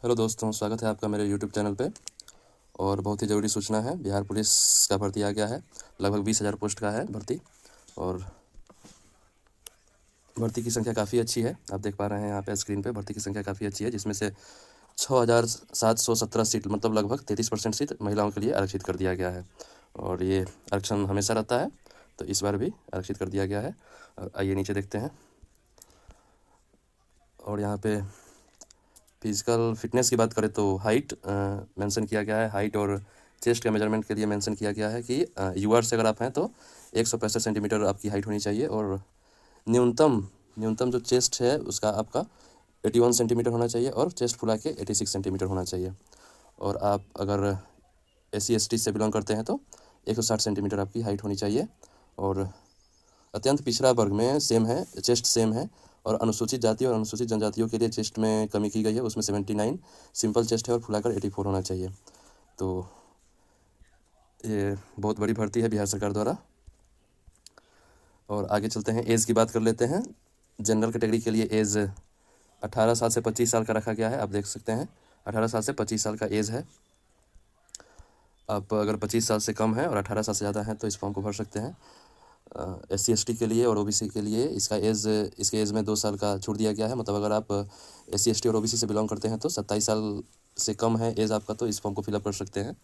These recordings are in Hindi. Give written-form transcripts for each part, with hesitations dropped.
हेलो दोस्तों, स्वागत है आपका मेरे यूट्यूब चैनल पे। और बहुत ही ज़रूरी सूचना है, बिहार पुलिस का भर्ती आ गया है। लगभग 20,000 पोस्ट का है भर्ती। और भर्ती की संख्या काफ़ी अच्छी है। आप देख पा रहे हैं यहाँ पे स्क्रीन पे भर्ती की संख्या काफ़ी अच्छी है, जिसमें से 6,717 सीट मतलब लगभग 33% सीट महिलाओं के लिए आरक्षित कर दिया गया है। और ये आरक्षण हमेशा रहता है, तो इस बार भी आरक्षित कर दिया गया है। आइए नीचे देखते हैं। और यहाँ पे फिजिकल फिटनेस की बात करें तो हाइट मेंशन किया गया है। हाइट और चेस्ट के मेजरमेंट के लिए मेंशन किया गया है कि यूआर से अगर आप हैं तो 165 सेंटीमीटर आपकी हाइट होनी चाहिए। और न्यूनतम जो चेस्ट है उसका आपका 81 सेंटीमीटर होना चाहिए और चेस्ट फुला के 86 सेंटीमीटर होना चाहिए। और आप अगर SC ST से बिलोंग करते हैं तो 160 सेंटीमीटर आपकी हाइट होनी चाहिए। और अत्यंत पिछड़ा वर्ग में सेम है, चेस्ट सेम है। और अनुसूचित जाति और अनुसूचित जनजातियों के लिए चेस्ट में कमी की गई है, उसमें 79 सिंपल चेस्ट है और फुलाकर 84 होना चाहिए। तो ये बहुत बड़ी भर्ती है बिहार सरकार द्वारा। और आगे चलते हैं, एज की बात कर लेते हैं। जनरल कैटेगरी के लिए एज 18 साल से 25 साल का रखा गया है। आप देख सकते हैं 18 साल से 25 साल का एज है। आप अगर 25 साल से कम है और 18 साल से ज़्यादा है तो इस फॉर्म को भर सकते हैं। SC ST के लिए और OBC के लिए इसके एज में 2 साल का छूट दिया गया है। मतलब अगर आप SC ST और OBC से बिलोंग करते हैं तो 27 साल से कम है एज आपका, तो इस फॉर्म को फिलअप कर सकते हैं।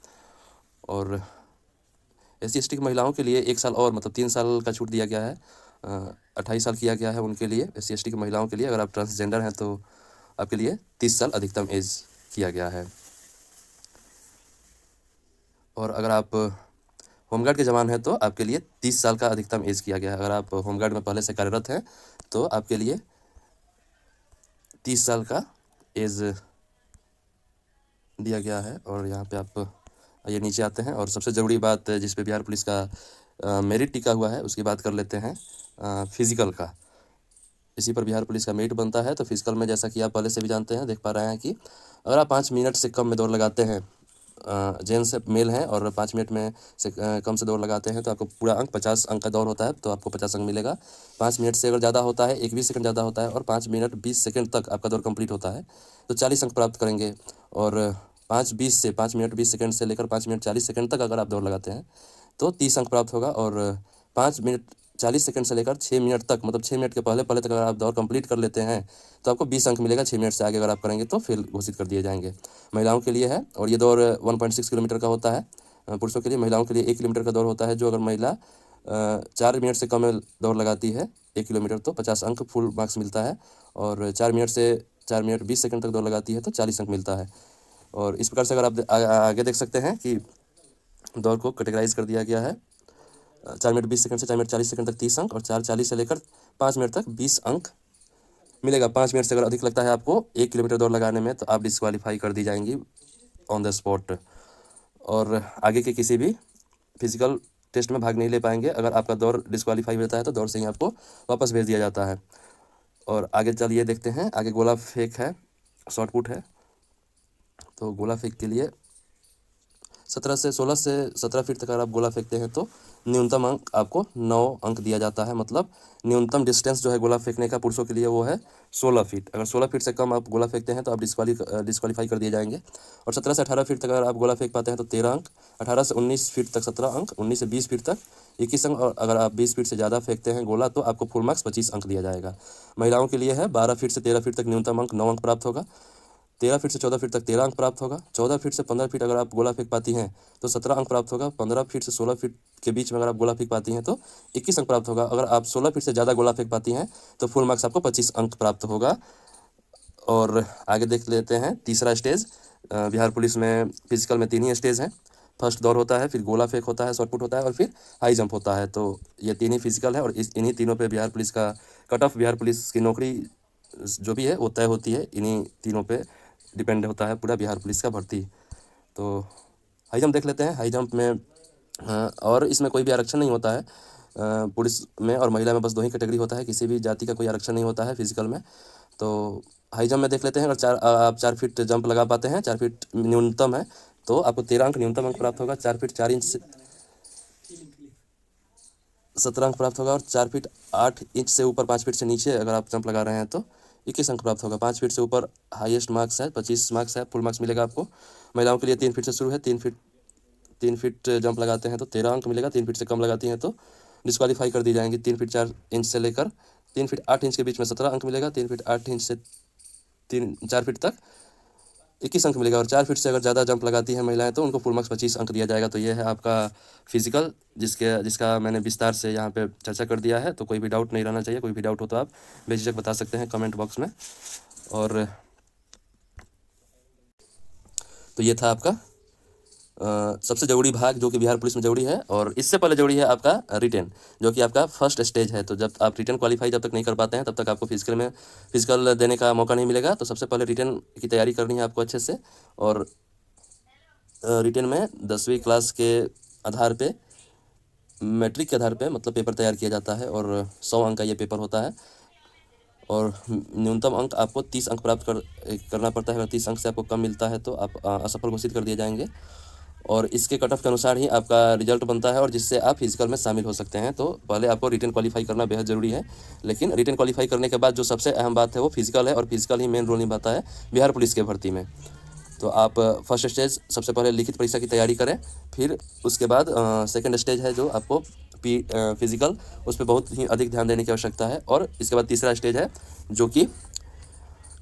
और SC ST की महिलाओं के लिए 1 साल और मतलब 3 साल का छूट दिया गया है। 28 साल किया गया है उनके लिए, SC ST की महिलाओं के लिए। अगर आप ट्रांसजेंडर हैं तो आपके लिए 30 साल अधिकतम एज किया गया है। और अगर आप होमगार्ड के जवान हैं तो आपके लिए 30 साल का अधिकतम एज किया गया है। अगर आप होमगार्ड में पहले से कार्यरत हैं तो आपके लिए 30 साल का एज दिया गया है। और यहाँ पे आप ये नीचे आते हैं और सबसे ज़रूरी बात जिस पे बिहार पुलिस का मेरिट टिका हुआ है उसकी बात कर लेते हैं, फिजिकल का। इसी पर बिहार पुलिस का मेरिट बनता है। तो फिजिकल में जैसा कि आप पहले से भी जानते हैं, देख पा रहे हैं कि अगर आप 5 मिनट से कम में दौड़ लगाते हैं, जेंट्स मेल हैं, और 5 मिनट में से कम से दौड़ लगाते हैं तो आपको पूरा अंक 50 अंक का दौड़ होता है तो आपको 50 अंक मिलेगा। 5 मिनट से अगर ज़्यादा होता है, 1-20 सेकंड ज़्यादा होता है और 5 मिनट 20 सेकंड तक आपका दौड़ कंप्लीट होता है तो 40 अंक प्राप्त करेंगे। और 5 मिनट 20 सेकंड से लेकर 5 मिनट 40 सेकंड तक अगर आप दौड़ लगाते हैं तो 30 अंक प्राप्त होगा। और 5 मिनट 40 सेकंड से लेकर 6 मिनट तक, मतलब 6 मिनट के पहले पहले तक अगर आप दौड़ कंप्लीट कर लेते हैं तो आपको 20 अंक मिलेगा। 6 मिनट से आगे अगर आप करेंगे तो फेल घोषित कर दिए जाएंगे। महिलाओं के लिए है और ये दौड़ 1.6 किलोमीटर का होता है पुरुषों के लिए। महिलाओं के लिए 1 किलोमीटर का दौड़ होता है। जो अगर महिला 4 मिनट से कम में दौड़ लगाती है 1 किलोमीटर तो 50 अंक फुल मार्क्स मिलता है। और 4 मिनट 20 सेकंड तक दौड़ लगाती है तो 40 अंक मिलता है। और इस प्रकार से अगर आप आगे देख सकते हैं कि दौड़ को कैटेगराइज कर दिया गया है। 4 मिनट 20 सेकंड से 4 मिनट 40 सेकंड तक 30 अंक, और 4:40 से लेकर 5 मिनट तक 20 अंक मिलेगा। 5 मिनट से अगर अधिक लगता है आपको 1 किलोमीटर दौड़ लगाने में तो आप डिस्क्वालीफाई कर दी जाएंगी ऑन द स्पॉट, और आगे के किसी भी फिजिकल टेस्ट में भाग नहीं ले पाएंगे। अगर आपका दौड़ डिस्क्वालीफाई होता है तो दौड़ से ही आपको वापस भेज दिया जाता है। और आगे चलिए देखते हैं, आगे गोला फेंक है, शॉर्ट पुट है। तो गोला फेंक के लिए 16 से 17 फीट तक अगर आप गोला फेंकते हैं तो न्यूनतम अंक आपको 9 अंक दिया जाता है। मतलब न्यूनतम डिस्टेंस जो है गोला फेंकने का पुरुषों के लिए वो है 16 फीट। अगर 16 फीट से कम आप गोला फेंकते हैं तो आप डिस्क्वालीफाई कर दिए जाएंगे। और 17 से 18 फीट तक अगर आप गोला फेंक पाते हैं तो 13 अंक, 18 से 19 फीट तक 17 अंक, 19 से 20 फीट तक 21 अंक, और अगर आप 20 फीट से ज़्यादा फेंकते हैं गोला तो आपको फुल मार्क्स 25 अंक दिया जाएगा। महिलाओं के लिए है 12 फीट से 13 फीट तक न्यूनतम अंक 9 अंक प्राप्त होगा। 13 फीट से 14 फीट तक 13 अंक प्राप्त होगा। 14 फीट से 15 फीट अगर आप गोला फेंक पाती हैं तो 17 अंक प्राप्त होगा। 15 फीट से 16 फीट के बीच में अगर आप गोला फेंक पाती हैं तो 21 अंक प्राप्त होगा। अगर आप 16 फीट से ज़्यादा गोला फेंक पाती हैं तो फुल मार्क्स आपको 25 अंक प्राप्त होगा। और आगे देख लेते हैं तीसरा स्टेज। बिहार पुलिस में फिजिकल में 3 ही स्टेज हैं। फर्स्ट दौड़ होता है, फिर गोला फेंक होता है, शॉर्ट पुट होता है, और फिर हाई जंप होता है। तो ये 3 ही फिजिकल है और इन्हीं तीनों पे बिहार पुलिस का कट ऑफ, बिहार पुलिस की नौकरी जो भी है वो तय होती है। इन्हीं तीनों पे डिपेंड होता है पूरा बिहार पुलिस का भर्ती। तो हाई जंप देख लेते हैं। हाई जंप में और इसमें कोई भी आरक्षण नहीं होता है। पुरुष में और महिला में बस 2 ही कैटेगरी होता है, किसी भी जाति का कोई आरक्षण नहीं होता है फिजिकल में। तो हाई जंप में देख लेते हैं। अगर आप 4 फीट जंप लगा पाते हैं, 4 फीट न्यूनतम है तो आपको 13 अंक न्यूनतम अंक प्राप्त होगा। 4 फीट 4 इंच से 17 अंक प्राप्त होगा। और 4 फीट 8 इंच से ऊपर 5 फीट से नीचे अगर आप जंप लगा रहे हैं तो 21 अंक प्राप्त होगा। 5 फीट से ऊपर हाईएस्ट मार्क्स है, 25 मार्क्स है, फुल मार्क्स मिलेगा आपको। महिलाओं के लिए 3 फीट से शुरू है, 3 फीट जंप लगाते हैं तो 13 अंक मिलेगा। 3 फीट से कम लगाती हैं तो डिस्क्वालीफाई कर दी जाएंगी। 3 फीट 4 इंच से लेकर 3 फीट 8 इंच के बीच में 17 अंक मिलेगा। 3 फीट 8 इंच से 4 फीट तक 21 अंक मिलेगा। और 4 फीट से अगर ज़्यादा जंप लगाती हैं महिलाएं तो उनको फुल मार्क्स 25 अंक दिया जाएगा। तो ये है आपका फिजिकल, जिसका मैंने विस्तार से यहाँ पे चर्चा कर दिया है। तो कोई भी डाउट नहीं रहना चाहिए। कोई भी डाउट हो तो आप बेझिझक बता सकते हैं कमेंट बॉक्स में। और तो ये था आपका सबसे ज़रूरी भाग जो कि बिहार पुलिस में ज़रूरी है। और इससे पहले ज़रूरी है आपका रिटेन, जो कि आपका फर्स्ट स्टेज है। तो जब आप रिटेन क्वालिफाई जब तक नहीं कर पाते हैं तब तक आपको फिजिकल देने का मौका नहीं मिलेगा। तो सबसे पहले रिटेन की तैयारी करनी है आपको अच्छे से। और रिटेन में 10वीं क्लास के आधार पे, मैट्रिक के आधार पे मतलब पेपर तैयार किया जाता है। और 100 अंक का ये पेपर होता है। और न्यूनतम अंक आपको 30 अंक प्राप्त करना पड़ता है। अगर 30 अंक से आपको कम मिलता है तो आप असफल घोषित कर दिए जाएंगे। और इसके कट ऑफ के अनुसार ही आपका रिजल्ट बनता है और जिससे आप फिजिकल में शामिल हो सकते हैं। तो पहले आपको रिटेन क्वालिफाई करना बेहद ज़रूरी है। लेकिन रिटेन क्वालिफाई करने के बाद जो सबसे अहम बात है वो फिजिकल है। और फिजिकल ही मेन रोल निभाता है बिहार पुलिस के भर्ती में। तो आप फर्स्ट स्टेज सबसे पहले लिखित परीक्षा की तैयारी करें। फिर उसके बाद सेकंड स्टेज है जो आपको फिजिकल, उस पर बहुत ही अधिक ध्यान देने की आवश्यकता है। और इसके बाद तीसरा स्टेज है जो कि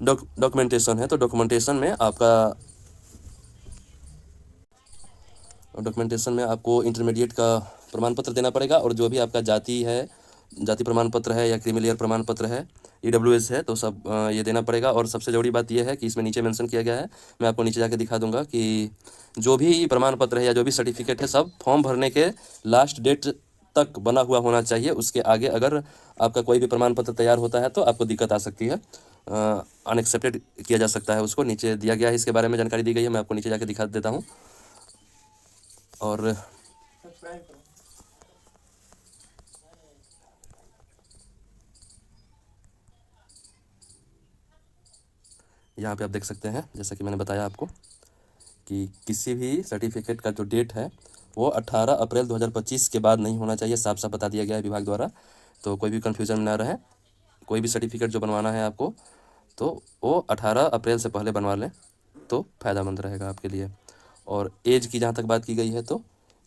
डॉक्यूमेंटेशन है। तो डॉक्यूमेंटेशन में आपको इंटरमीडिएट का प्रमाण पत्र देना पड़ेगा। और जो भी आपका जाति प्रमाण पत्र है या क्रीमिलियर प्रमाण पत्र है, EWS है, तो सब ये देना पड़ेगा। और सबसे ज़रूरी बात यह है कि इसमें नीचे मेंशन किया गया है, मैं आपको नीचे जाके दिखा दूंगा कि जो भी प्रमाण पत्र है या जो भी सर्टिफिकेट है सब फॉर्म भरने के लास्ट डेट तक बना हुआ होना चाहिए। उसके आगे अगर आपका कोई भी प्रमाण पत्र तैयार होता है तो आपको दिक्कत आ सकती है, अनएक्सेप्टेड किया जा सकता है उसको। नीचे दिया गया है, इसके बारे में जानकारी दी गई है, मैं आपको नीचे जाके दिखा देता हूँ। और यहाँ पे आप देख सकते हैं, जैसा कि मैंने बताया आपको कि किसी भी सर्टिफिकेट का जो डेट है वो 18 अप्रैल 2025 के बाद नहीं होना चाहिए। साफ साफ बता दिया गया है विभाग द्वारा। तो कोई भी कन्फ्यूजन में ना रहे। कोई भी सर्टिफिकेट जो बनवाना है आपको तो वो 18 अप्रैल से पहले बनवा लें तो फ़ायदामंद रहेगा आपके लिए। और एज की जहाँ तक बात की गई है तो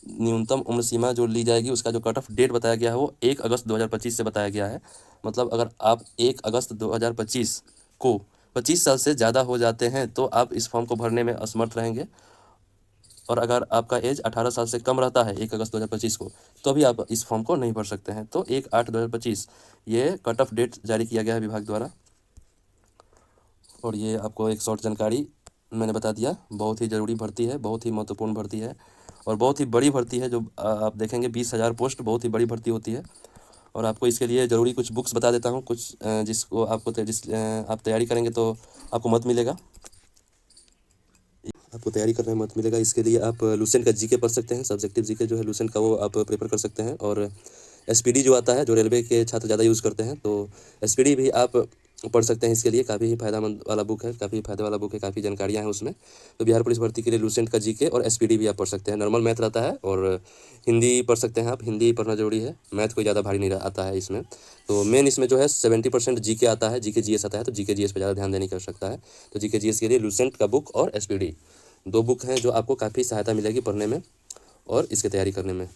न्यूनतम उम्र सीमा जो ली जाएगी उसका जो कट ऑफ डेट बताया गया है वो 1 अगस्त 2025 से बताया गया है। मतलब अगर आप 1 अगस्त 2025 को 25 साल से ज़्यादा हो जाते हैं तो आप इस फॉर्म को भरने में असमर्थ रहेंगे। और अगर आपका एज 18 साल से कम रहता है 1 अगस्त 2025 को तो भी आप इस फॉर्म को नहीं भर सकते हैं। तो 1/8/2025 ये कट ऑफ डेट जारी किया गया है विभाग द्वारा। और ये आपको एक शॉर्ट जानकारी मैंने बता दिया। बहुत ही ज़रूरी भर्ती है, बहुत ही महत्वपूर्ण भर्ती है और बहुत ही बड़ी भर्ती है। जो आप देखेंगे 20,000 पोस्ट बहुत ही बड़ी भर्ती होती है। और आपको इसके लिए ज़रूरी कुछ बुक्स बता देता हूँ, कुछ जिसको आपको आप तैयारी करेंगे तो आपको मत मिलेगा, आपको तैयारी करने में मत मिलेगा। इसके लिए आप लूसेंट का जीके पढ़ सकते हैं। सब्जेक्टिव जीके जो है लूसेंट का वो आप प्रेफर कर सकते हैं। और SPD जो आता है, जो रेलवे के छात्र ज़्यादा यूज़ करते हैं, तो SPD भी आप पढ़ सकते हैं। इसके लिए काफ़ी ही फायदेमंद वाला बुक है, काफ़ी फायदे वाला बुक है, काफ़ी जानकारियाँ हैं उसमें। तो बिहार पुलिस भर्ती के लिए लूसेंट का जीके और SPD भी आप पढ़ सकते हैं। नॉर्मल मैथ रहता है और हिंदी पढ़ सकते हैं आप। हिंदी पढ़ना जरूरी है, मैथ कोई ज़्यादा भारी नहीं आता है इसमें। तो मेन इसमें जो है 70% जीके आता है, GK GS आता है। तो GK GS पर ज़्यादा ध्यान देने की आवश्यकता है। तो GK GS के लिए लूसेंट का बुक और SPD 2 बुक हैं जो आपको काफ़ी सहायता मिलेगी पढ़ने में और इसकी तैयारी करने में।